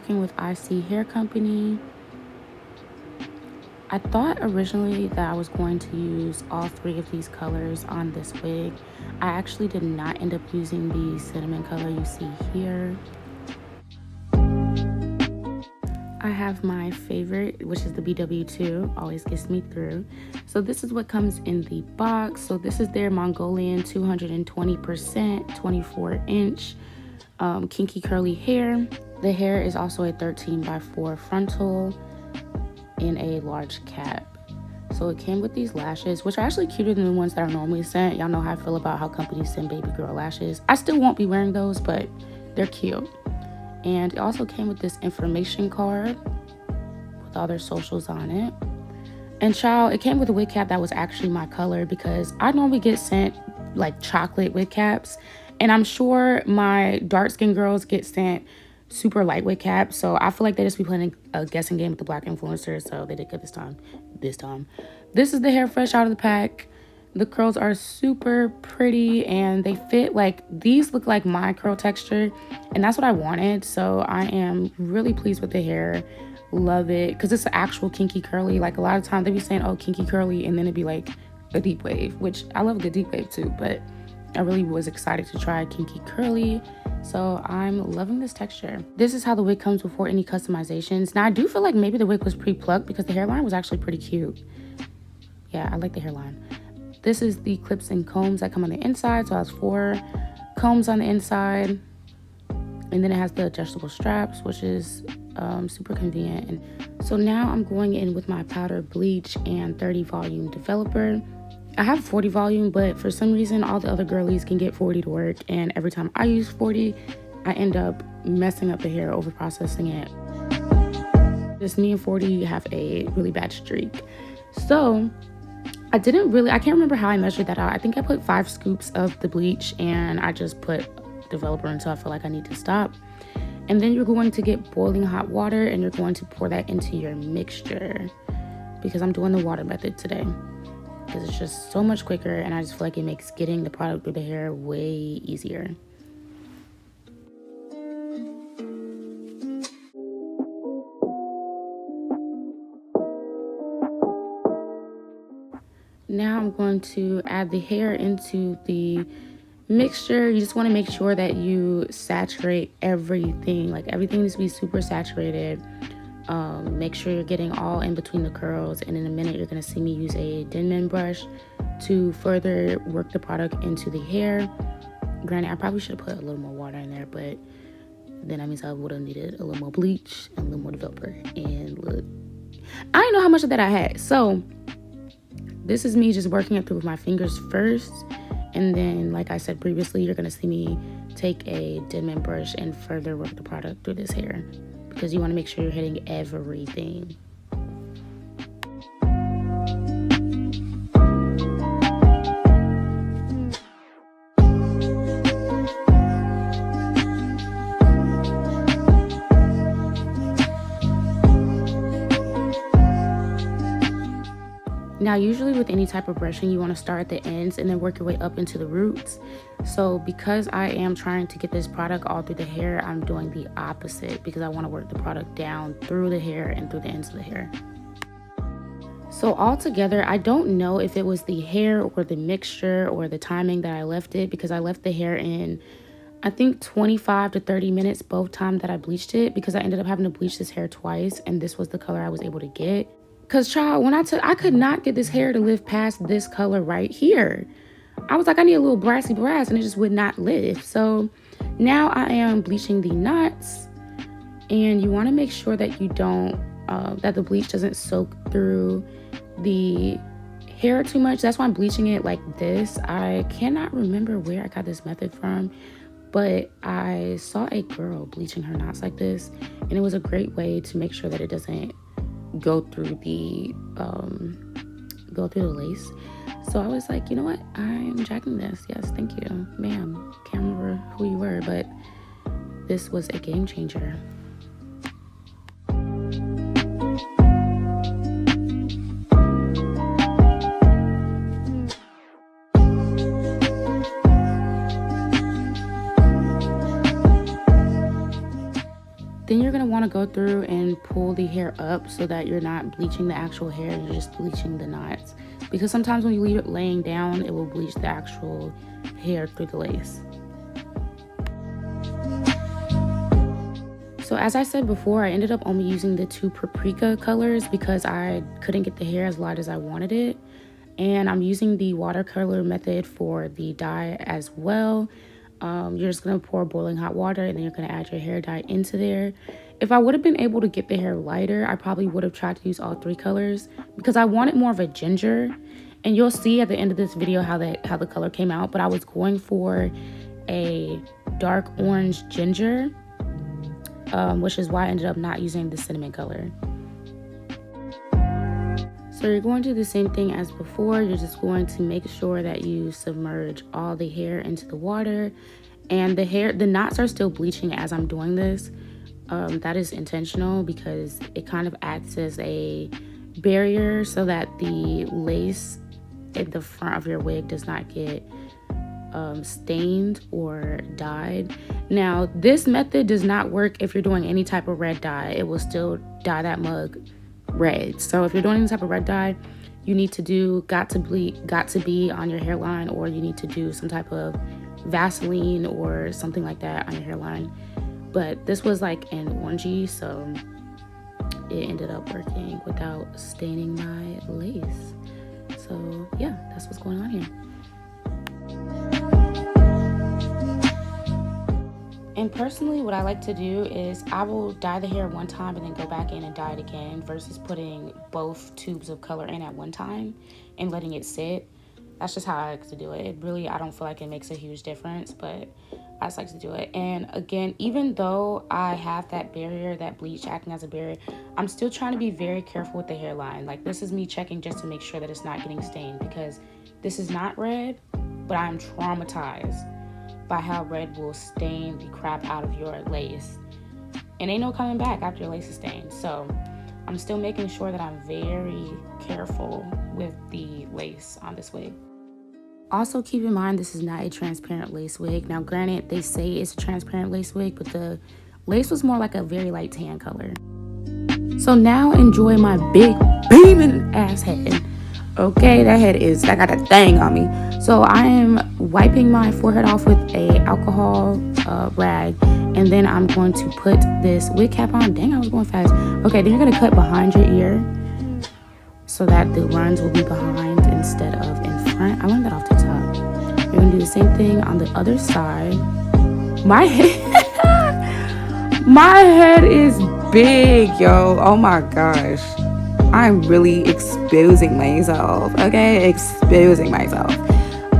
working with ISee Hair Company. I thought originally that I was going to use all three of these colors on this wig. I actually did not end up using the cinnamon color you see here. I have my favorite, which is the BW2, always gets me through. So this is what comes in the box. So this is their Mongolian 220% 24-inch kinky curly hair. The hair is also a 13x4 frontal in a large cap. So it came with these lashes, which are actually cuter than the ones that are normally sent. Y'all know how I feel about how companies send baby girl lashes. I still won't be wearing those, but they're cute. And it also came with this information card with all their socials on it. And child, it came with a wig cap that was actually my color, because I normally get sent like chocolate wig caps, and I'm sure my dark skinned girls get sent super light wig caps. So I feel like they just be playing a guessing game with the black influencers. So they did good this time. This is the hair fresh out of the pack. The curls are super pretty and they fit, like, these look like my curl texture, and that's what I wanted. So I am really pleased with the hair. Love it, because it's an actual kinky curly. Like, a lot of times they be saying, oh, kinky curly, and then it'd be like a deep wave, which I love the deep wave too, but I really was excited to try kinky curly. So I'm loving this texture. This is how the wig comes before any customizations. Now I do feel like maybe the wig was pre-plucked, because the hairline was actually pretty cute. Yeah, I like the hairline. This is the clips and combs that come on the inside. So it has 4 combs on the inside. And then it has the adjustable straps, which is super convenient. And so now I'm going in with my powder bleach and 30 volume developer. I have 40 volume, but for some reason all the other girlies can get 40 to work. And every time I use 40, I end up messing up the hair, over processing it. Just me and 40 have a really bad streak. So I can't remember how I measured that out. I think I put 5 scoops of the bleach and I just put developer until I feel like I need to stop. And then you're going to get boiling hot water and you're going to pour that into your mixture, because I'm doing the water method today, because it's just so much quicker and I just feel like it makes getting the product through the hair way easier. Now I'm going to add the hair into the mixture. You just want to make sure that you saturate everything. Like, everything needs to be super saturated. Make sure you're getting all in between the curls, and in a minute you're going to see me use a Denman brush to further work the product into the hair. Granted, I probably should have put a little more water in there, but then that means I would have needed a little more bleach and a little more developer. And look, I didn't know how much of that I had. So this is me just working it through with my fingers first, and then, like I said previously, you're going to see me take a Denman brush and further work the product through this hair, because you want to make sure you're hitting everything. Now, usually with any type of brushing, you want to start at the ends and then work your way up into the roots. So because I am trying to get this product all through the hair, I'm doing the opposite, because I want to work the product down through the hair and through the ends of the hair. So altogether, I don't know if it was the hair or the mixture or the timing that I left it, because I left the hair in, I think, 25 to 30 minutes both times that I bleached it, because I ended up having to bleach this hair twice, and this was the color I was able to get. Because, child, when I could not get this hair to lift past this color right here. I was like, I need a little brassy brass, and it just would not lift. So now I am bleaching the knots, and you want to make sure that you don't, that the bleach doesn't soak through the hair too much. That's why I'm bleaching it like this. I cannot remember where I got this method from, but I saw a girl bleaching her knots like this, and it was a great way to make sure that it doesn't go through the lace. So I was like, you know what, I'm jacking this. Yes, thank you, ma'am. Can't remember who you were, but this was a game changer. Then you're going to want to go through and pull the hair up so that you're not bleaching the actual hair, you're just bleaching the knots. Because sometimes when you leave it laying down, it will bleach the actual hair through the lace. So as I said before, I ended up only using the 2 paprika colors because I couldn't get the hair as light as I wanted it. And I'm using the watercolor method for the dye as well. You're just going to pour boiling hot water and then you're going to add your hair dye into there. If I would have been able to get the hair lighter, I probably would have tried to use all 3 colors because I wanted more of a ginger. And you'll see at the end of this video how the color came out. But I was going for a dark orange ginger, which is why I ended up not using the cinnamon color. So you're going to do the same thing as before. You're just going to make sure that you submerge all the hair into the water. And the knots are still bleaching as I'm doing this. That is intentional because it kind of acts as a barrier so that the lace at the front of your wig does not get stained or dyed. Now, this method does not work if you're doing any type of red dye. It will still dye that mug red. So if you're doing any type of red dye, you need to do got to be on your hairline, or you need to do some type of Vaseline or something like that on your hairline. But this was like an orangey, so it ended up working without staining my lace. So yeah, that's what's going on here. And personally, what I like to do is I will dye the hair one time and then go back in and dye it again versus putting both tubes of color in at one time and letting it sit. That's just how I like to do it. I don't feel like it makes a huge difference, but I just like to do it. And again, even though I have that barrier, that bleach acting as a barrier, I'm still trying to be very careful with the hairline. Like, this is me checking just to make sure that it's not getting stained, because this is not red, but I'm traumatized by how red will stain the crap out of your lace. And ain't no coming back after your lace is stained. So I'm still making sure that I'm very careful with the lace on this wig. Also keep in mind, this is not a transparent lace wig. Now granted, they say it's a transparent lace wig, but the lace was more like a very light tan color. So now enjoy my big beaming ass head. Okay, that got a thing on me. So I am wiping my forehead off with a alcohol rag, and then I'm going to put this wig cap on. Dang, I was going fast. Okay, then you're gonna cut behind your ear so that the runs will be behind instead of in front. I learned that off TikTok. You're gonna do the same thing on the other side. My head, my head is big, yo. Oh my gosh. I'm really exposing myself, okay? Exposing myself.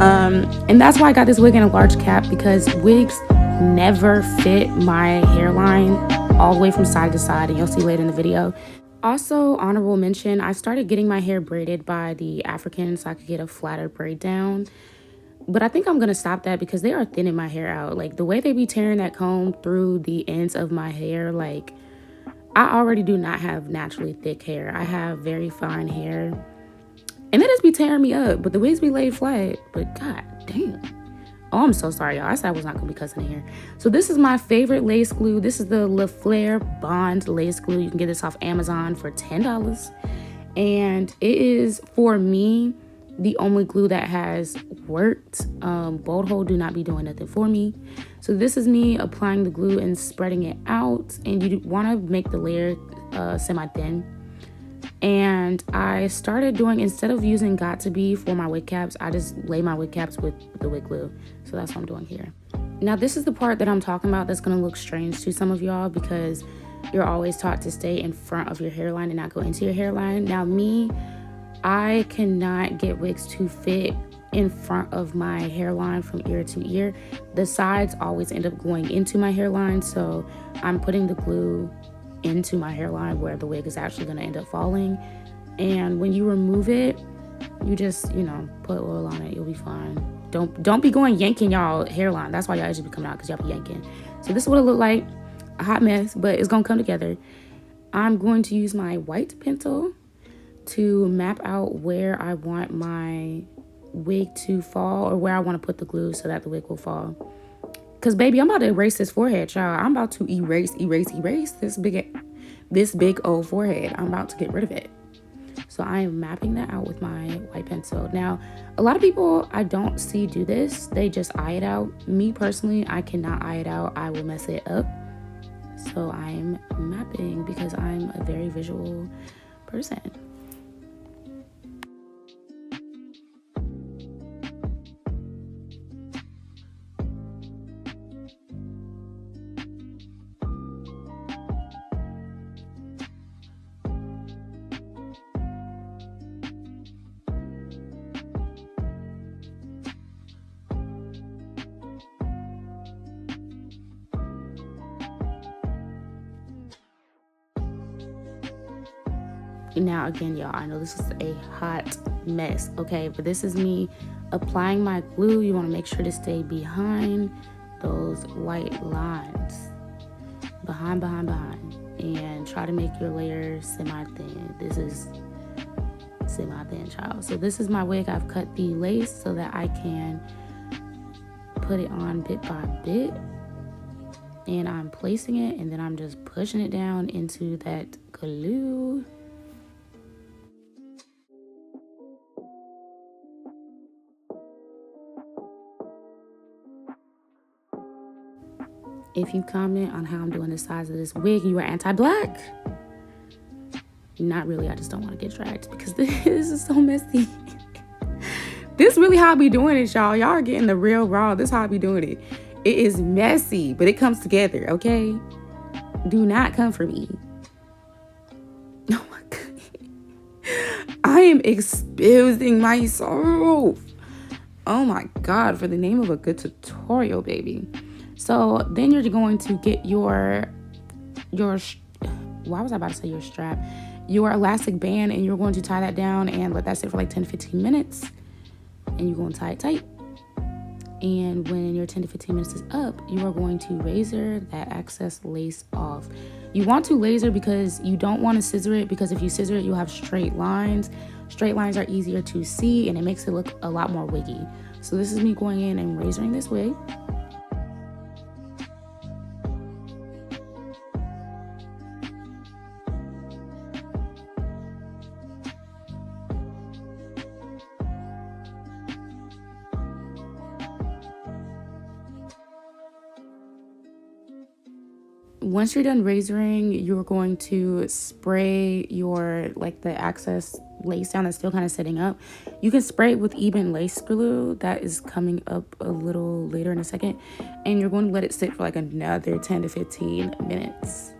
And that's why I got this wig in a large cap, because wigs never fit my hairline all the way from side to side, and you'll see later in the video. Also, honorable mention, I started getting my hair braided by the Africans so I could get a flatter braid down. But I think I'm going to stop that because they are thinning my hair out. Like, the way they be tearing that comb through the ends of my hair, like, I already do not have naturally thick hair. I have very fine hair. And they just be tearing me up. But the wigs be laid flat. But god damn. Oh, I'm so sorry, y'all. I said I was not going to be cussing in here. So this is my favorite lace glue. This is the Le Flair Bond lace glue. You can get this off Amazon for $10. And it is, for me, the only glue that has worked. Bold Hole do not be doing nothing for me. So this is me applying the glue and spreading it out. And you want to make the layer semi-thin. And I started doing, instead of using Got To Be for my wig caps, I just lay my wig caps with the wig glue. So that's what I'm doing here. Now this is the part that I'm talking about that's going to look strange to some of y'all, because you're always taught to stay in front of your hairline and not go into your hairline. Now me, I cannot get wigs to fit in front of my hairline from ear to ear. The sides always end up going into my hairline, so I'm putting the glue into my hairline where the wig is actually going to end up falling. And when you remove it, you just, put oil on it. You'll be fine. Don't be going yanking y'all hairline. That's why y'all should be coming out, because y'all be yanking. So this is what it looked like. A hot mess, but it's going to come together. I'm going to use my white pencil to map out where I want my wig to fall, or where I want to put the glue so that the wig will fall. Cause baby, I'm about to erase this forehead, y'all. I'm about to erase this big old forehead. I'm about to get rid of it. So I am mapping that out with my white pencil. Now, a lot of people I don't see do this. They just eye it out. Me personally, I cannot eye it out. I will mess it up. So I'm mapping because I'm a very visual person. Now again, y'all, I know this is a hot mess, okay, but this is me applying my glue. You want to make sure to stay behind those white lines, behind, and try to make your layer semi-thin. This is semi-thin, child. So this is my wig. I've cut the lace so that I can put it on bit by bit, and I'm placing it, and then I'm just pushing it down into that glue. If you comment on how I'm doing the size of this wig, you are anti-black. Not really, I just don't want to get dragged because this is so messy. This really how I be doing it, y'all. Y'all are getting the real raw. This how I be doing it. It is messy, but it comes together, okay? Do not come for me. Oh my God. I am exposing myself. Oh my God, for the name of a good tutorial, baby. So then you're going to get your why was I about to say your strap? Your elastic band, and you're going to tie that down and let that sit for like 10 to 15 minutes. And you're going to tie it tight. And when your 10 to 15 minutes is up, you are going to razor that excess lace off. You want to laser because you don't want to scissor it, because if you scissor it, you'll have straight lines. Straight lines are easier to see and it makes it look a lot more wiggy. So this is me going in and razoring this wig. Once you're done razoring, you're going to spray your, like, the excess lace down that's still kind of sitting up. You can spray it with even lace glue that is coming up a little later in a second. And you're going to let it sit for like another 10 to 15 minutes.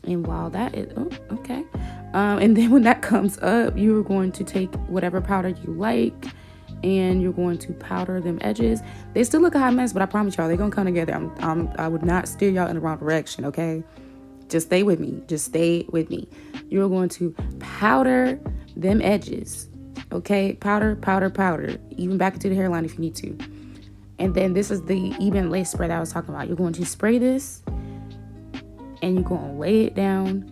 And while that is, and then when that comes up, you're going to take whatever powder you like, and you're going to powder them edges. They still look a hot mess, but I promise y'all, they're gonna come together. I would not steer y'all in the wrong direction, okay? Just stay with me. You're going to powder them edges, okay? Powder. Even back into the hairline if you need to. And then this is the even lace spray that I was talking about. You're going to spray this, and you're going to lay it down.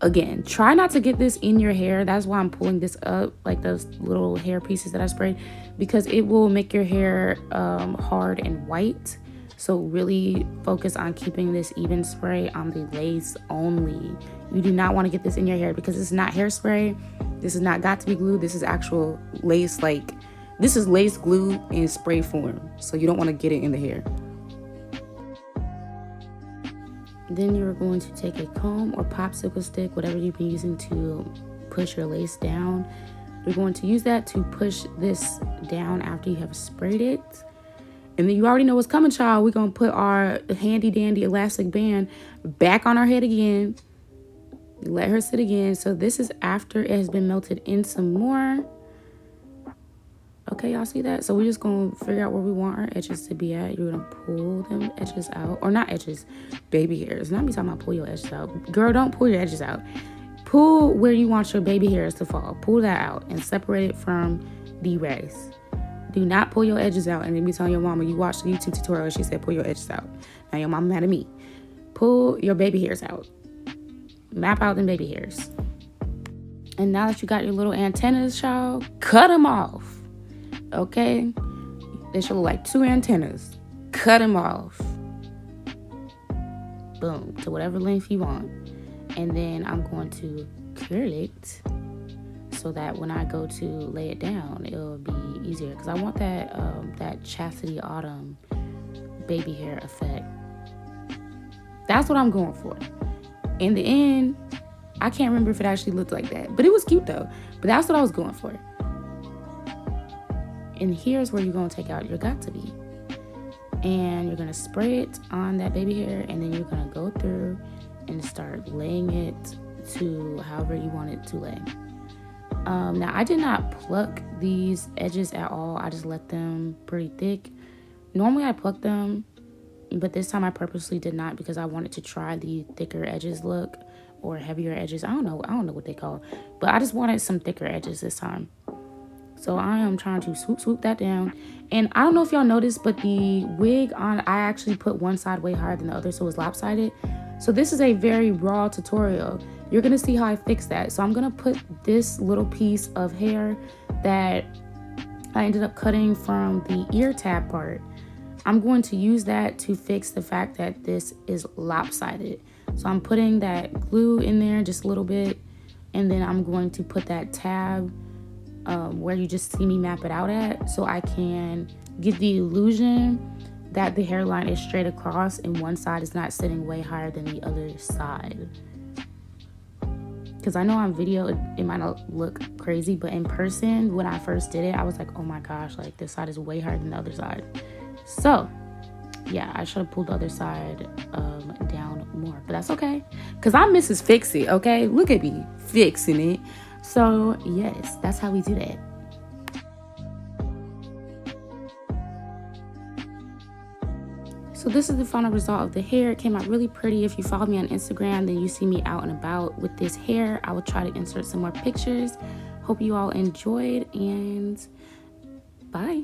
Again, try not to get this in your hair. That's why I'm pulling this up, like those little hair pieces that I sprayed, because it will make your hair hard and white. So really focus on keeping this even spray on the lace only. You do not want to get this in your hair because it's not hairspray. This is not got to be glue. This is actual lace, this is lace glue in spray form. So you don't want to get it in the hair. Then you're going to take a comb or popsicle stick, whatever you've been using to push your lace down. You're going to use that to push this down after you have sprayed it. And then you already know what's coming, child. We're going to put our handy dandy elastic band back on our head again. Let her sit again. So this is after it has been melted in some more. Okay, y'all see that? So we're just going to figure out where we want our edges to be at. You're going to pull them edges out. Or not edges, baby hairs. Not me talking about pull your edges out. Girl, don't pull your edges out. Pull where you want your baby hairs to fall. Pull that out and separate it from the rest. Do not pull your edges out and then be telling your mama you watched the YouTube tutorial and she said pull your edges out. Now your mama mad at me. Pull your baby hairs out. Map out them baby hairs. And now that you got your little antennas, child, cut them off. Okay? They should look like two antennas. cut them off. Boom, to whatever length you want. And then I'm going to curl it so that when I go to lay it down, it'll be easier. Because I want that Chastity Autumn baby hair effect. That's what I'm going for. In the end, I can't remember if it actually looked like that. But it was cute though. But that's what I was going for. And here's where you're going to take out your got-to-be. And you're going to spray it on that baby hair. And then you're going to go through and start laying it to however you want it to lay. Now, I did not pluck these edges at all. I just let them pretty thick. Normally, I pluck them. But this time, I purposely did not because I wanted to try the thicker edges look. Or heavier edges. I don't know what they call. But I just wanted some thicker edges this time. So I am trying to swoop that down. And I don't know if y'all noticed, but the wig on, I actually put one side way higher than the other, so it's lopsided. So this is a very raw tutorial. You're gonna see how I fix that. So I'm gonna put this little piece of hair that I ended up cutting from the ear tab part. I'm going to use that to fix the fact that this is lopsided. So I'm putting that glue in there just a little bit, and then I'm going to put that tab where you just see me map it out at, so I can get the illusion that the hairline is straight across and one side is not sitting way higher than the other side. Because I know on video it might not look crazy, but in person when I first did it, I was like, oh my gosh, like this side is way higher than the other side. So yeah, I should have pulled the other side down more, but that's okay because I'm Mrs. Fix It. Okay, look at me fixing it. So yes, that's how we do that. So this is the final result of the hair. It came out really pretty. If you follow me on Instagram, then you see me out and about with this hair. I will try to insert some more pictures. Hope you all enjoyed, and bye.